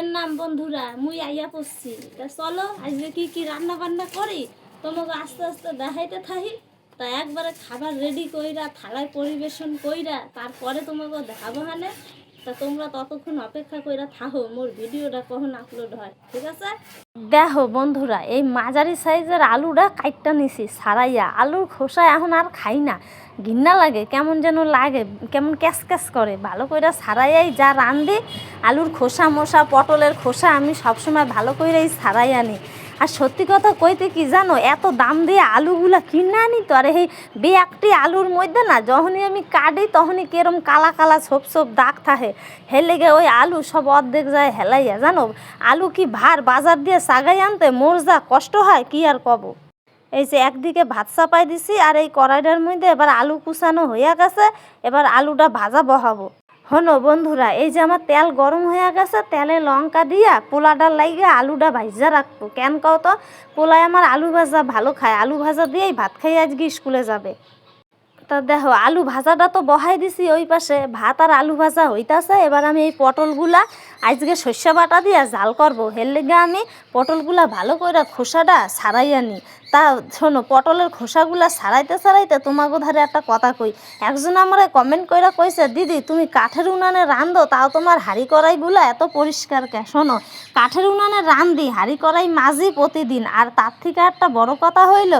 নাম বন্ধুরা মুই আইয়া পড়ছি। তা চলো আজকে কি কি রান্না বান্না করি তোমাকে আস্তে আস্তে দেখাইতে থাকি। তা একবারে খাবার রেডি কইরা থালায় পরিবেশন কইরা তারপরে তোমাকে দেখাবো। হানে তা তোমরা ততক্ষণ অপেক্ষা কইরা থাকো মোর ভিডিওটা কখন আপলোড হয়, ঠিক আছে? দেখো বন্ধুরা, এই মাঝারি সাইজের আলুটা কাইটটা নিছি সারাইয়া। আলুর খোসা এখন আর খাই না, ঘিন্না লাগে, কেমন যেন লাগে, কেমন ক্যাস ক্যাস করে। ভালো করে সারাইয়াই যা রান্ধি। আলুর খোসা মশা পটলের খোসা আমি সবসময় ভালো করেই সারাই আনি। আর সত্যি কথা কইতে কি জানো, এত দাম দিয়ে আলুগুলা কিনে আনি তো, আর এই একটি আলুর মধ্যে না যখনই আমি কাটি তখনই কিরম কালা কালা ছোপ ছোপ দাগ থাকে। হেলেগে ওই আলু সব অর্ধেক যায় হেলাইয়া। জানো আলু কি ভার বাজার দিয়ে সাগাই আনতে মোর যা কষ্ট হয় কি আর কব। এই যে একদিকে ভাত চাপাই দিছি আর এই কড়াইটার মধ্যে এবার আলু কুচানো হইয়া গেছে। এবার আলুটা ভাজা বহাবো। হনো বন্ধুরা, এই যে আমার তেল গরম হয়ে গেছে, তেলে লঙ্কা দিয়া পোলাটা লাগিয়ে আলুটা ভাজা রাখবো। কেন কও তো, পোলায় আমার আলু ভাজা ভালো খায়, আলু ভাজা দিয়েই ভাত খাই আজকে স্কুলে যাবে। তা দেখো আলু ভাজাটা তো বহাই দিছি ওই পাশে, ভাত আর আলু ভাজা হইতাছে। এবার আমি এই পটলগুলা আজকে সর্ষে বাটা দিয়া জাল করবো। হের লেগে আমি পটলগুলা ভালো করে খোসাটা ছাড়াই আনি। তা শোনো, পটলের খোসাগুলা ছাড়াইতে ছাড়াইতে তোমাকে ধারে একটা কথা কই। একজন আমার কমেন্ট করে কইছে, দিদি তুমি কাঠের উনানে রান্ধো, তাও তোমার হাঁড়ি কড়াইগুলো এত পরিষ্কার কে? শোনো, কাঠের উনানে রান্ধি, হাঁড়ি কড়াই মাজি প্রতিদিন। আর তার থেকে একটা বড় কথা হইল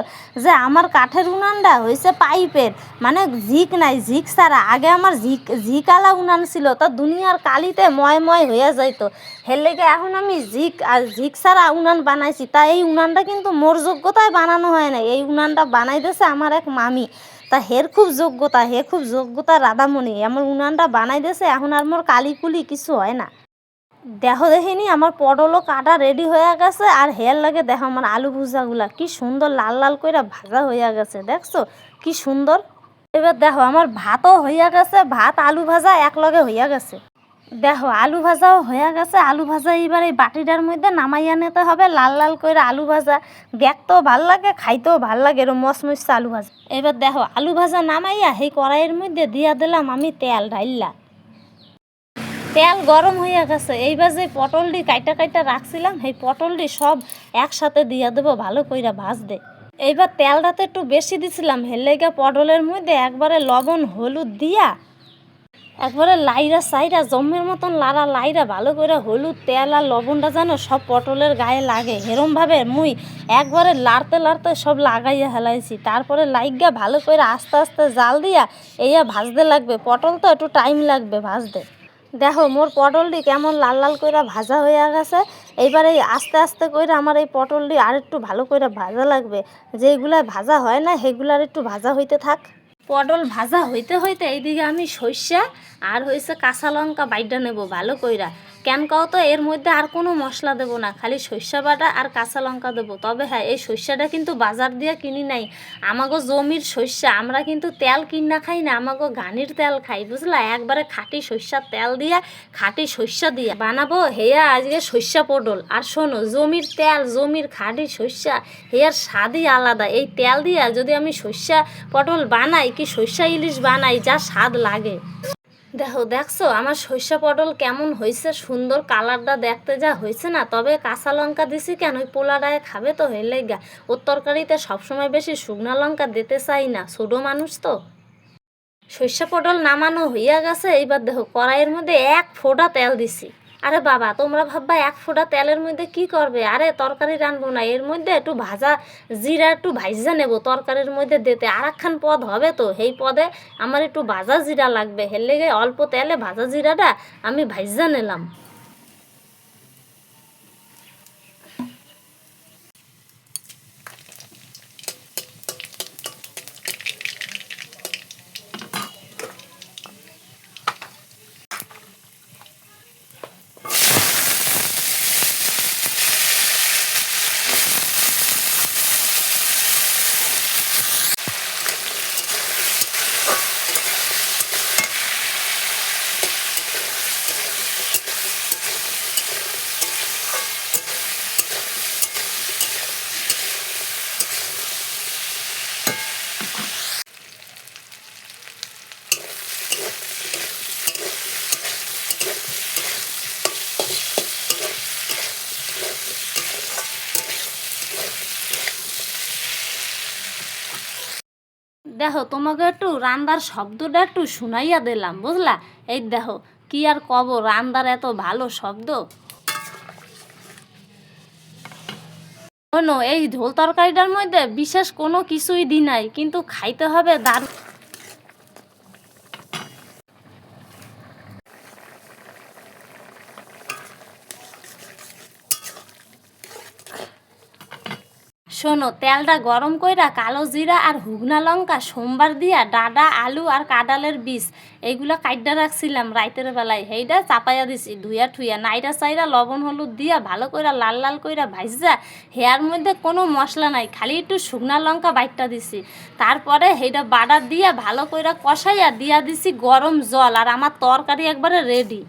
যে আমার কাঠের উনানটা হয়েছে পাইপের, মানে ঝিক নাই, ঝিক ছাড়া। আগে আমার ঝিকালা উনান ছিল, তো দুনিয়ার কালিতে ময় ময় হয়ে যাইতো। হের লেগে এখন আমি ঝিক ছাড়া উনান বানাইছি। তা এই উনানটা কিন্তু মোর যোগ্যতায় বানানো হয় না, এই উনানটা বানাই দিয়েছে আমার এক মামি। তা হের খুব যোগ্যতা, হে খুব যোগ্যতা রাধামণি, আমার উনানটা বানাই দিয়েছে। এখন আর মোর কালিকুলি কিছু হয় না। দেখো দেখিনি আমার পটলও কাটা রেডি হয়ে গেছে। আর হের লাগে দেখো আমার আলু ভুজাগুলা কি সুন্দর লাল লাল করে ভাজা হইয়া গেছে, দেখছো কি সুন্দর। এবার দেখো আমার ভাতও হইয়া গেছে, ভাত আলু ভাজা এক লগে হইয়া গেছে। দেখো আলু ভাজাও হয়ে গেছে। আলু ভাজা এবার এই বাটিটার মধ্যে নামাইয়া নিতে হবে, লাল লাল করে আলু ভাজা। দেখতেও ভাল লাগে, খাইতেও ভাল লাগে, এরকম মচমচে আলু ভাজা। এবার দেখো আলু ভাজা নামাইয়া সেই কড়াইয়ের মধ্যে দিয়া দিলাম আমি তেল ঢাইলা। তেল গরম হইয়া গেছে। এইবার যে পটলটি কাইটা কাইটা রাখছিলাম সেই পটলটি সব একসাথে দিয়া দেবো, ভালো কইরা ভাজ দে। এইবার তেলটা তো একটু বেশি দিছিলাম, হেলেগা পটলের মধ্যে একবারে লবণ হলুদ দিয়া একবারে লাইরা সাইরা জমের মতন লাড়া লাইরা ভালো করে হলুদ তেল আর লবণটা যেন সব পটলের গায়ে লাগে হেরমভাবে মুই একবারে লাড়তে লাড়তে সব লাগাইয়া হেলাইছি। তারপরে লাইগা ভালো করে আস্তে আস্তে জাল দিয়া এইয়া ভাজতে লাগবে। পটল তো একটু টাইম লাগবে ভাজতে। দেখো মোর পটলটি কেমন লাল লাল করে ভাজা হয়ে গেছে। এইবার এই আস্তে আস্তে করে আমার এই পটলটি আর একটু ভালো করে ভাজা লাগবে। যেগুলা ভাজা হয় না সেগুলার একটু ভাজা হইতে থাক। পটল ভাজা হইতে হইতে এইদিকে আমি সর্ষে আর হয়েছে কাঁচা লঙ্কা বাইটা নেব ভালো কইরা। কেন কও তো, এর মধ্যে আর কোনো মশলা দেবো না, খালি সর্ষে বাটা আর কাঁচা লঙ্কা দেবো। তবে হ্যাঁ, এই সর্ষেটা কিন্তু বাজার দিয়ে কিনি নাই, আমাগো জমির সর্ষে। আমরা কিন্তু তেল কিনা খাই না, আমাগো গানির তেল খাই, বুঝলা? একবারে খাঁটি সর্ষার তেল দিয়া খাঁটি সর্ষে দিয়া বানাবো হেয়া আজকে সর্ষে পটল। আর শোনো, জমির তেল, জমির খাঁটি সর্ষে, হেয়ার স্বাদই আলাদা। এই তেল দিয়া যদি আমি সর্ষে পটল বানাই কি সর্ষে ইলিশ বানাই, যা স্বাদ লাগে। দেখছো আমার সর্ষে পটল কেমন হয়েছে, সুন্দর কালারটা দেখতে যা হয়েছে না। তবে কাঁচা লঙ্কা দিছি কেন, ওই পোলাডায় খাবে তো হেলে গা। ওর তরকারিতে সবসময় বেশি শুকনা লঙ্কা দিতে চাই না, ছোট মানুষ তো। সর্ষে পটল নামানো হইয়া গেছে। এইবার দেখো কড়াইয়ের মধ্যে এক ফোঁটা তেল দিছি। আরে বাবা, তোমরা ভাববা এক ফোঁটা তেলের মধ্যে কি করবে? আরে তরকারি রানবো না, এর মধ্যে একটু ভাজা জিরা একটু ভাজা নেবো তরকারির মধ্যে দিতে। আর একখান পদ হবে তো, সেই পদে আমার একটু ভাজা জিরা লাগবে। হের লেগে অল্প তেলে ভাজা জিরাটা আমি ভাজা নিলাম। দেখো তোমাকে একটু রান্নার শব্দটা একটু শুনাইয়া দিলাম, বুঝলা? এই দেখো কি আর কব, রান্নার এত ভালো শব্দ। শোনো, এই ঝোল তরকারিটার মধ্যে বিশেষ কোনো কিছুই দি নাই, কিন্তু খাইতে হবে দারুণ। শোনো, তেলটা গরম কইরা কালো জিরা আর হুগনা লঙ্কা সোমবার দিয়া ডাডা আলু আর কাঁঠালের বীজ এইগুলো কাইটটা রাখছিলাম রাইতের বেলায়, সেইটা চাপাইয়া দিছি ধুইয়া ঠুইয়া নাইরা চাইরা লবণ হলুদ দিয়া ভালো কইরা লাল লাল কইরা ভাইজা, হেয়ার মধ্যে কোনো মশলা নাই, খালি একটু শুকনা লঙ্কা বাইটটা দিছি। তারপরে সেইটা বাডার দিয়া ভালো কইরা কষাইয়া দিয়া দিছি গরম জল, আর আমার তরকারি একবারে রেডি,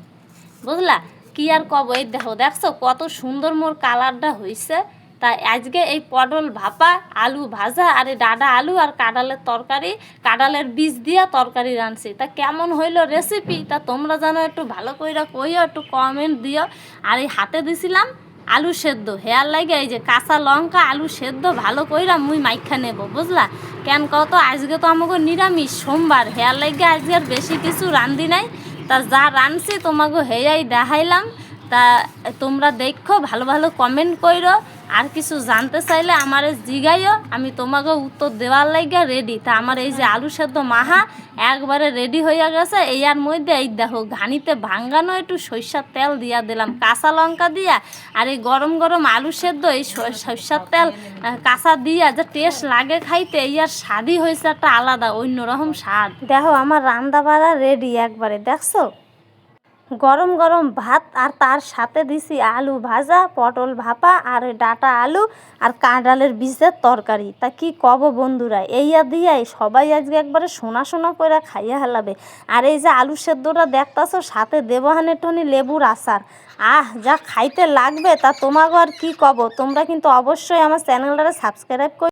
বুঝলা? কি আর কব, এই দেখো দেখছো কত সুন্দর মোর কালারটা হয়েছে। তাই আজকে এই পটল ভাপা, আলু ভাজা আর এই ডাডা আলু আর কাঁঠালের তরকারি, কাঁঠালের বীজ দিয়া তরকারি রাঁধছি। তা কেমন হইলো রেসিপি তা তোমরা জানো, একটু ভালো কইরা কইও, একটু কমেন্ট দিও। আর এই হাতে দিছিলাম আলু সেদ্ধ, হেয়ার লাগে এই যে কাঁচা লঙ্কা আলু সেদ্ধ ভালো কইরা মুই মাইখা নেব, বুঝলা? কেন কত আজকে তো আমাকে নিরামিষ সোমবার, হেয়ার লাগে আজকে আর বেশি কিছু রান্ধি নাই। তা যা রাঁধছি তোমাকে হেয়াই দেখাইলাম। তা তোমরা দেখো, ভালো ভালো কমেন্ট কইরো, আর কিছু জানতে চাইলে আমারে জিগাইও, আমি তোমাকে উত্তর দেওয়ার লাগিয়া রেডি। তা আমার এই যে আলু সেদ্ধ মাহা একবারে রেডি হইয়া গেছে। এইয়ার মধ্যে এই দেখো ঘানিতে ভাঙ্গানো একটু সরষার তেল দিয়া দিলাম কাঁচা লঙ্কা দিয়া, আর এই গরম গরম আলু সেদ্ধ এই সরষার তেল কাঁচা দিয়া যে টেস্ট লাগে খাইতে, ইয়ার স্বাদই হয়েছে একটা আলাদা অন্যরকম স্বাদ। দেখো আমার রান্না বাড়া রেডি একবারে, দেখছো? গরম গরম ভাত, আর তার সাথে দিছি আলু ভাজা, পটল ভাপা আর ওই ডাটা আলু আর কাঁঠালের বীজের তরকারি। তা কি কব বন্ধুরা, এইয়া দিয়াই সবাই আজকে একবারে সোনা সোনা করে খাইয়া হেলাবে। আর এই যে আলু সেদ্ধটা দেখতাছো, সাথে দেবহানে টনি লেবুর আচার, যা খাইতে লাগবে তা তোমাকে আর কি কব। তোমরা কিন্তু অবশ্যই আমার চ্যানেলটারে সাবস্ক্রাইব করে